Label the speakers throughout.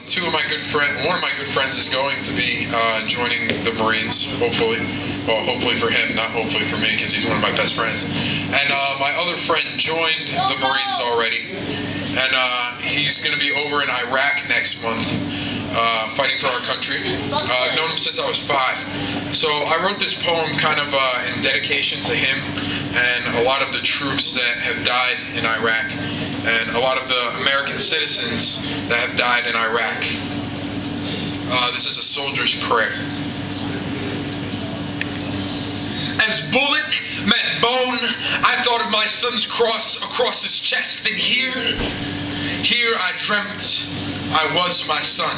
Speaker 1: one of my good friends is going to be joining the Marines, hopefully. Well, hopefully for him, not hopefully for me, because he's one of my best friends. And my other friend joined the Marines already, and he's going to be over in Iraq next month, fighting for our country. I've known him since I was 5. So I wrote this poem kind of in dedication to him and a lot of the troops that have died in Iraq, and a lot of the American citizens that have died in Iraq. This is a soldier's prayer. As bullet met bone, I thought of my son's cross across his chest, and here I dreamt I was my son.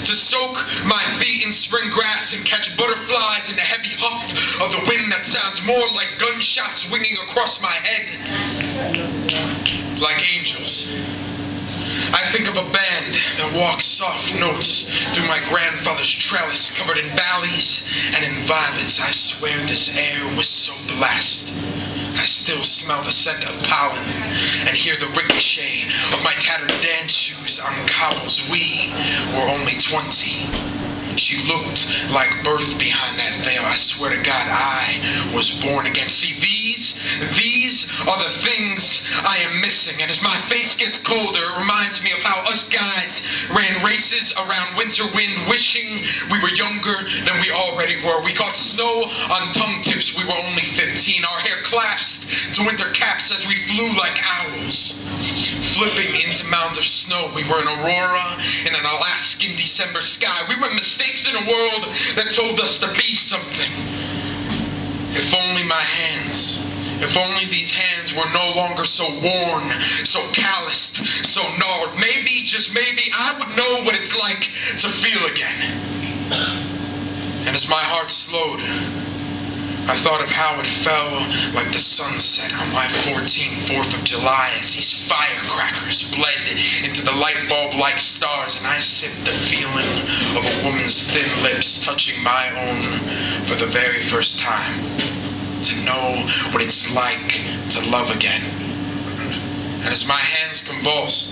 Speaker 1: To soak my feet in spring grass and catch butterflies in the heavy huff of the wind that sounds more like gunshots winging across my head, like angels. I think of a band that walks soft notes through my grandfather's trellis covered in valleys and in violets. I swear this air was so blessed. I still smell the scent of pollen and hear the ricochet of my tattered dance shoes on cobbles. We were only 20. She looked like birth behind that veil. I swear to God, I was born again. See, these are the things I am missing. And as my face gets colder, it reminds me of how us guys ran races around winter wind, wishing we were younger than we already were. We caught snow on tongue tips. We were only 15. Our hair clasped to winter caps as we flew like owls, flipping into mounds of snow. We were an aurora in an Alaskan December sky. We were mistakes in a world that told us to be something. If only my hands, if only these hands were no longer so worn, so calloused, so gnarled. Maybe, just maybe, I would know what it's like to feel again. And as my heart slowed, I thought of how it fell like the sunset on my 14th 4th of July as these firecrackers bled into the light bulb-like stars, and I sipped the feeling of a woman's thin lips touching my own for the very first time, to know what it's like to love again. And as my hands convulsed,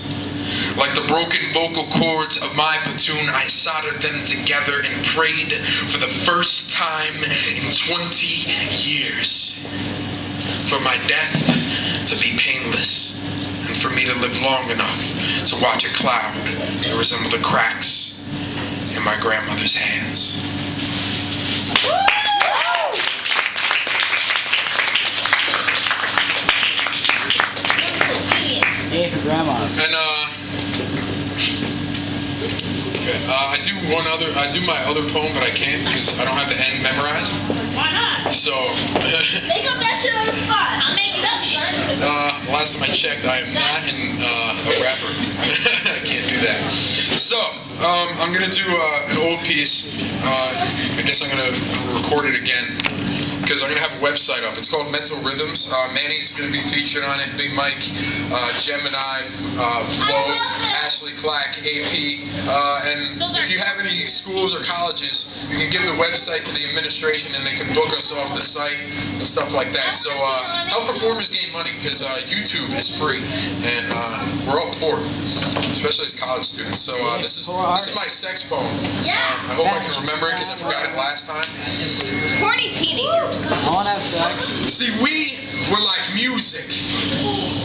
Speaker 1: like the broken vocal cords of my platoon, I soldered them together and prayed for the first time in 20 years for my death to be painless and for me to live long enough to watch a cloud that resembled the cracks in my grandmother's hands.
Speaker 2: Yay for grandmas.
Speaker 1: And I do my other poem, but I can't because I don't have the end memorized.
Speaker 3: Why not?
Speaker 1: So
Speaker 3: Make up that shit on the spot. I'll make it up, son.
Speaker 1: last time I checked, I am not a rapper. I can't do that. So I'm gonna do an old piece. I guess I'm gonna record it again, because I'm going to have a website up. It's called Mental Rhythms. Manny's going to be featured on it, Big Mike, Gemini, Flo, Ashley Clack, AP. And if you have any schools or colleges, you can give the website to the administration and they can book us off the site and stuff like that. So help performers gain money, because YouTube is free and we're all poor, especially as college students. So this is my sex poem. I hope I can remember it because I forgot it last time.
Speaker 3: Horny teenagers.
Speaker 2: I want to have sex.
Speaker 1: See, we were like music.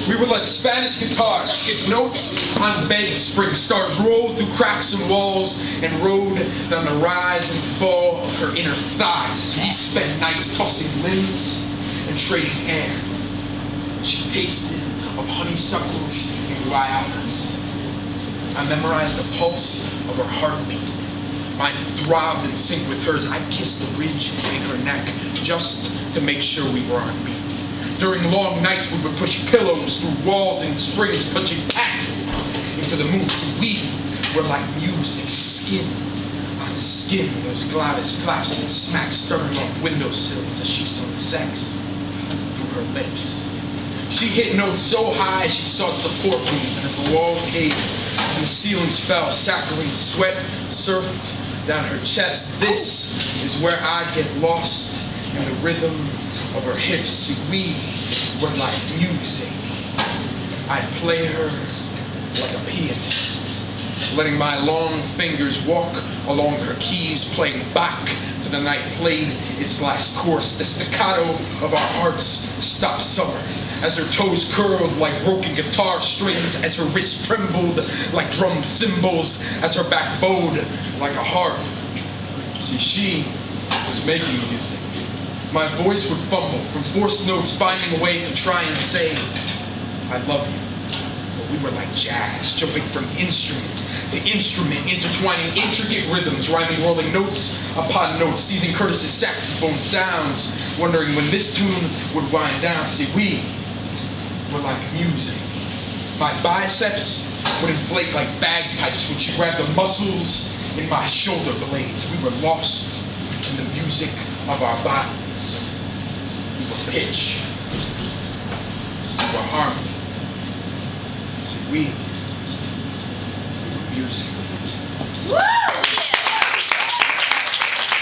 Speaker 1: We were like Spanish guitars, hit notes on bed. Spring stars rolled through cracks and walls and rode down the rise and fall of her inner thighs as we spent nights tossing limbs and trading air. She tasted of honeysuckles and guayabas. I memorized the pulse of her heartbeat. Mine throbbed in sync with hers. I kissed the ridge in her neck just to make sure we were on beat. During long nights, we would push pillows through walls and springs, punching back into the moon. See, we were like music, skin on skin. Those Gladys claps and smacks stirring off windowsills as she sung sex through her lips. She hit notes so high she sought support beams, and as the walls ached and the ceilings fell, saccharine sweat surfed down her chest. This is where I get lost in the rhythm of her hips. See, we were like music. I'd play her like a pianist, letting my long fingers walk along her keys, playing back to the night played its last chorus. The staccato of our hearts stopped summer, as her toes curled like broken guitar strings, as her wrists trembled like drum cymbals, as her back bowed like a harp. See, she was making music. My voice would fumble from forced notes, finding a way to try and say, I love you. But we were like jazz, jumping from instrument to instrument, intertwining intricate rhythms, rhyming rolling notes upon notes, seizing Curtis's saxophone sounds, wondering when this tune would wind down. See, we were like music. My biceps would inflate like bagpipes when she grabbed the muscles in my shoulder blades. We were lost in the music of our bodies. We were pitch. We were harmony. See, we were music.